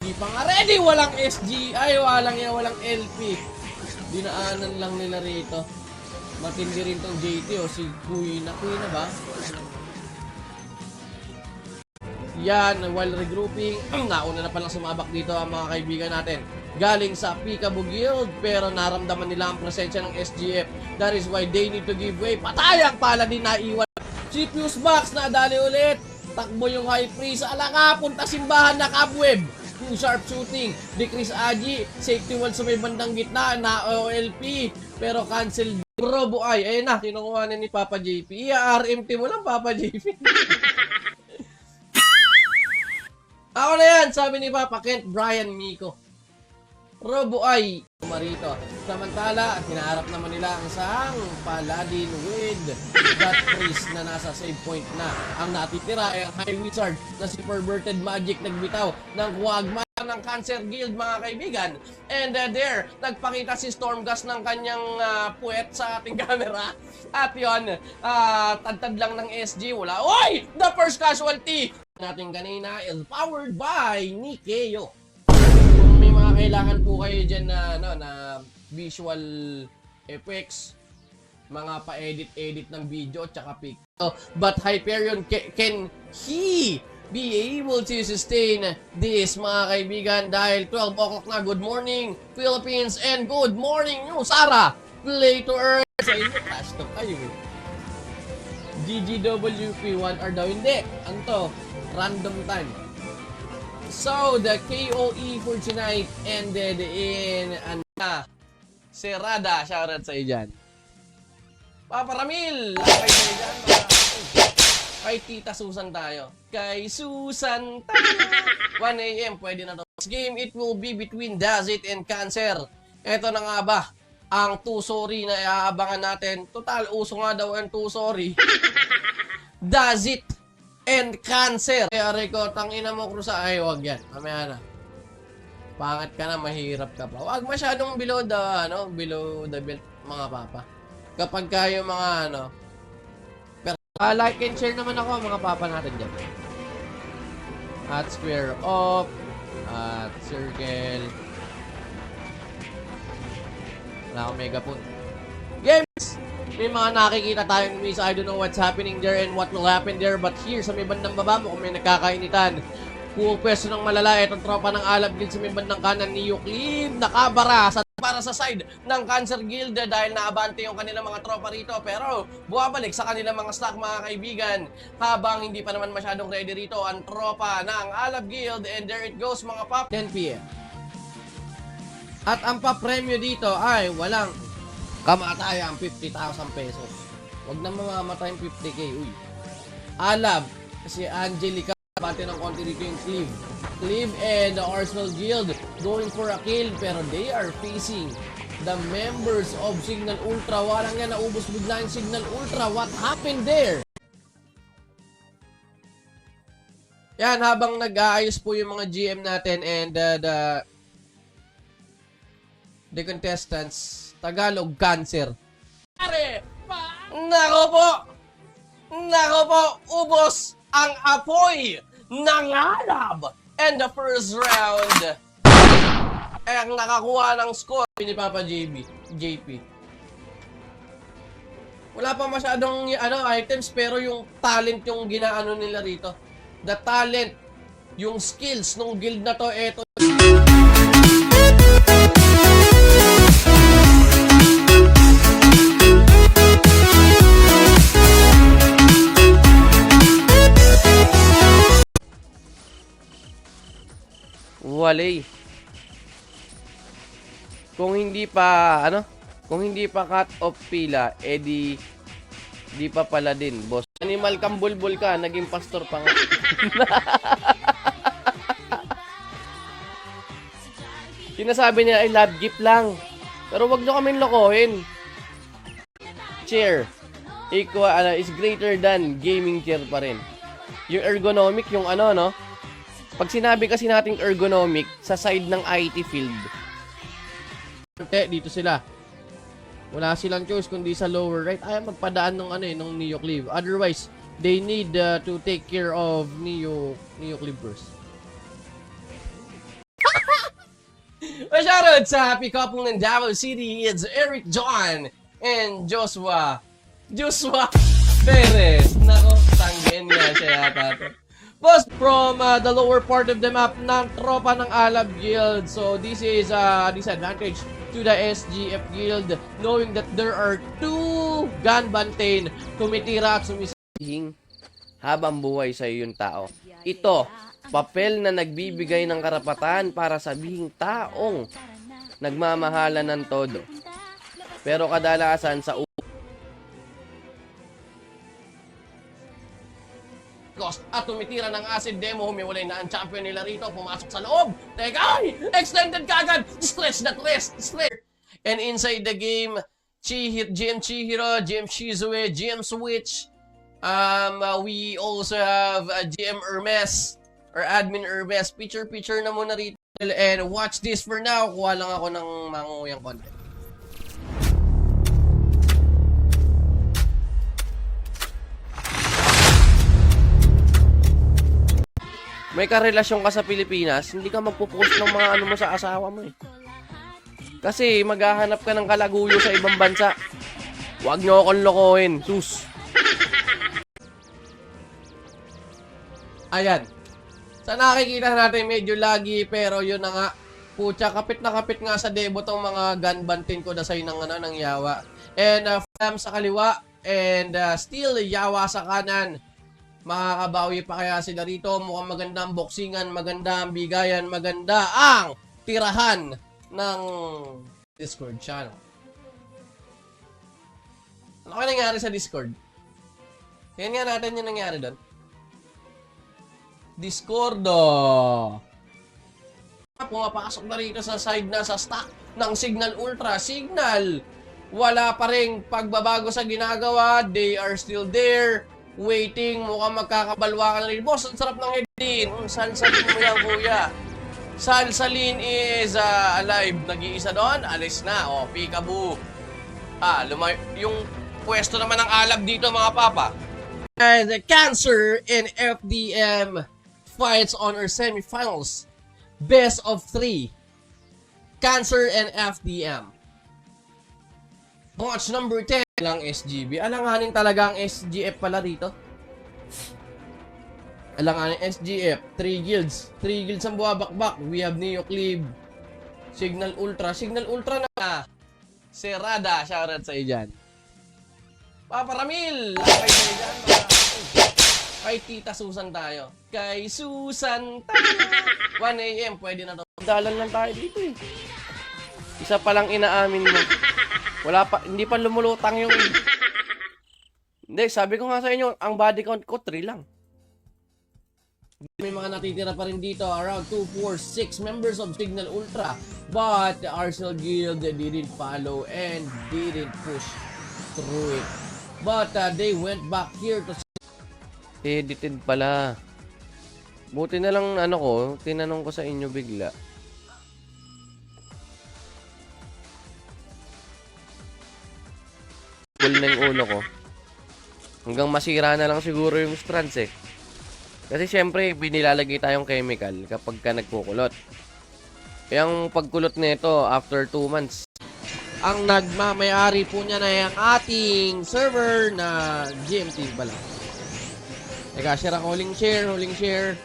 Hindi pa nga ready. Walang SG. Ay, walang LP. Dinaanan lang nila rito. Matindi rin tong JT o si Kuina. Kuina ba? Yan, while regrouping, nauna na palang sumabak dito ang mga kaibigan natin. Galing sa Peekaboo Guild, pero naramdaman nila ang presensya ng SGF. That is why they need to give way. Patayang pala din naiwan. Si Fuse Box nadali ulit. Takbo yung High Priest. Alaka, punta simbahan na Cobweb. Yung sharp shooting. Decrease Aji. Safety wall sa may bandang gitna na OLP. Pero cancel. Robo ay. Ayun na, kinukuha na ni Papa JP. RMT mo lang, Papa JP. Ako na yan, sabi ni Papa Kent, Brian Miko. Robo ay marito. Samantala, hinaharap naman nila ang isang Paladin with that priest na nasa save point na. Ang natitira ay ang High Wizard na si Perverted Magic nagbitaw ng kuwagma ng Cancer Guild, mga kaibigan. And there, nagpakita si Stormgas ng kanyang puwet sa ating camera. At yun, tantad lang ng SG. Wala. Oy! The first casualty natin kanina is powered by Nikeo. Kung may mga kailangan po kayo dyan na, na visual effects, mga pa-edit-edit ng video at saka pic. But Hyperion, can he be able to sustain this, mga kaibigan, dahil 12 o'clock na. Good morning, Philippines, and good morning, New Sara. Play to earn. Sa inyo, crash talk kayo. GGWP 1 hour daw. Hindi. Ano to? Random time. So, the KOE for tonight ended in Serada. Shoutout sa iyo dyan. Papa Ramil! Kay sa iyo dyan. Kay Tita Susan tayo. Kay Susan tayo. 1 AM, pwede na to. This game, it will be between Dazit and Cancer. Ito na nga ba ang 2 sorry na iaabangan natin. Total, uso nga daw ang 2 sorry. Dazit and Cancer. Kaya Rico, tangina mo Cruza. Ay, wag yan. Mamaya na. Pangat ka na, mahirap ka pa. Wag masyadong below the belt, mga papa. Kapag kayo mga pero like and share naman ako mga papa natin dyan. At square off. At circle. Wala akong megaphone. Games! May mga nakikita tayong miss. I don't know what's happening there and what will happen there. But here, sa may bandang baba mo, kung may nagkakainitan, pwesto ng malala, itong tropa ng Alab Guild sa may bandang kanan ni Euclid, nakabara para sa side ng Cancer Guild dahil naabante yung kanilang mga tropa rito. Pero buwabalik sa kanilang mga stock, mga kaibigan, habang hindi pa naman masyadong ready rito ang tropa ng Alab Guild. And there it goes, mga pap. 10 PM. At ang papremyo dito ay walang kamatayang 50,000 pesos. Huwag na mamamatay yung 50K. Uy. Alab, si Angelica, bante ng konti rito yung Cleve. Cleve and the Arsenal Guild going for a kill, pero they are facing the members of Signal Ultra. Walang yan, naubos bigla yung Signal Ultra. What happened there? Yan, habang nag-aayos po yung mga GM natin and the contestants, Tagalog Cancer. Nako po, ubos ang apoy ng Alab. And the first round, ang nakakuha ng score ni Papa JP. Wala pa masyadong items, pero yung talent yung ginaano nila rito. The talent, yung skills ng guild na to, eto. Wale. Kung hindi pa cut off pila, di pa pala din, boss. Animal kang bulbul ka, naging pastor pa nga. Sinasabi niya ay love gift lang. Pero wag nyo kaming lokohin. Chair is greater than gaming chair pa rin. Yung ergonomic, yung pag sinabi kasi nating ergonomic sa side ng IT field, dito sila. Wala silang choice kundi sa lower right. Ay, magpadaan ng Neo Cleve. Otherwise, they need to take care of Neo Cleve first. Shoutout sa happy couple ng Davao City. It's Eric John and Joshua Perez. Nako, tanggen nga siya yata to. Boss, from the lower part of the map ng tropa ng Alab Guild. So this is a disadvantage to the SGF Guild knowing that there are 2 gunbantain tumitira at sumisihing habang buhay sa iyong tao. Ito, papel na nagbibigay ng karapatan para sabihing taong nagmamahala ng todo. Pero kadalasan sa at tumitira ng acid demo, humiwalay na ang champion nila rito, pumasok sa loob. Teka, ay! Extended kagad! Stretch that wrist! Stretch! And inside the game, GM Chihiro, GM Shizue, GM Switch, we also have GM Hermes, or Admin Hermes. Picture na muna rito. And watch this for now. Kuha lang ako ng mangunguyang content. May karelasyon ka sa Pilipinas, hindi ka magpo-post ng mga ano mo sa asawa mo eh. Kasi maghahanap ka ng kalaguyo sa ibang bansa. Huwag nyo akong lokohin, sus. Ayan. Sa nakikita natin medyo lagi, pero yun na nga. Putya, kapit na kapit nga sa debo tong mga gunbantin ko dasay ng yawa. And Fam sa kaliwa, and still yawa sa kanan. Makakabawi pa kaya sila rito. Mukhang maganda ang boksingan, maganda ang bigayan, maganda ang tirahan ng Discord channel. Ano kaya nangyari sa Discord? Tingnan nga natin yung nangyari doon. Discordo. Pumapasok na rito sa side na sa stock ng Signal Ultra. Signal! Wala pa ring pagbabago sa ginagawa. They are still there. Waiting, mukhang magkakabalwa ka na rin. Boss, ang sarap ng headin. Salsalin mo yan, kuya. Salsalin is alive. Nag-iisa doon, alis na. O, peekaboo. Yung pwesto naman ng Alab dito, mga papa. And the Cancer and FDM fights on our semifinals. Best of 3. Cancer and FDM. Match number 10. Lang SGB. Alanganin talaga ang SGF pala dito. Alanganin SGF. 3 guilds. 3 guilds ang buwabakbak. We have Neoclib. Signal Ultra. Signal Ultra na. Serada. Shoutout sa iyo dyan. Papa Ramil. Kay sa iyo dyan. Kay Tita Susan tayo. Kay Susan tayo. 1 AM. Pwede na to. Dalan lang tayo dito eh. Isa palang inaamin mo. Wala pa, hindi pa lumulutang yung... Hindi, sabi ko nga sa inyo, ang body count ko 3 lang. May mga natitira pa rin dito, around 2, 4, 6 members of Signal Ultra. But the Arsenal Guild didn't follow and didn't push through it. But they went back here to... Edited pala. Buti na lang tinanong ko sa inyo bigla. Full na yung ulo ko. Hanggang masira na lang siguro yung strands eh. Kasi syempre, binilalagay tayong chemical kapag ka nagkukulot. Yung pagkulot nito after 2 months. Ang nagmamayari po niya na yung ating server na GMT pala. Teka, share ako, huling share.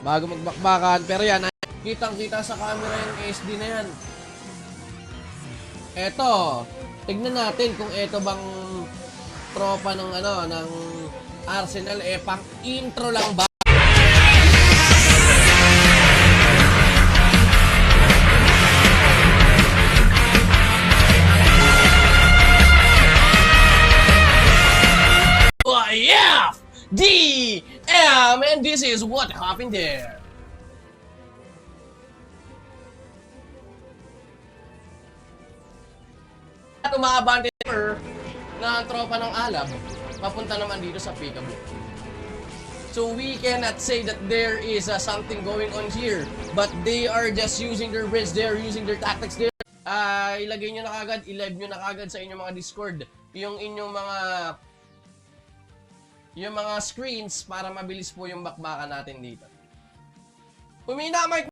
Bago magbakbakan. Pero yan, kitang-kita sa camera yung SD na yan. Eto. Tignan natin kung ito bang tropa ng ng Arsenal pang intro lang ba? Oh yeah! DM! And this is what happened there. At umaabante na tropa ng Alab, papunta naman dito sa Peekaboo. So we cannot say that there is something going on here, but they are just using their brains, they are using their tactics there. Ilagay nyo na kagad, i-live nyo na kagad sa inyong mga Discord, yung inyong mga screens para mabilis po yung bakbakan natin dito. Humina, Mike!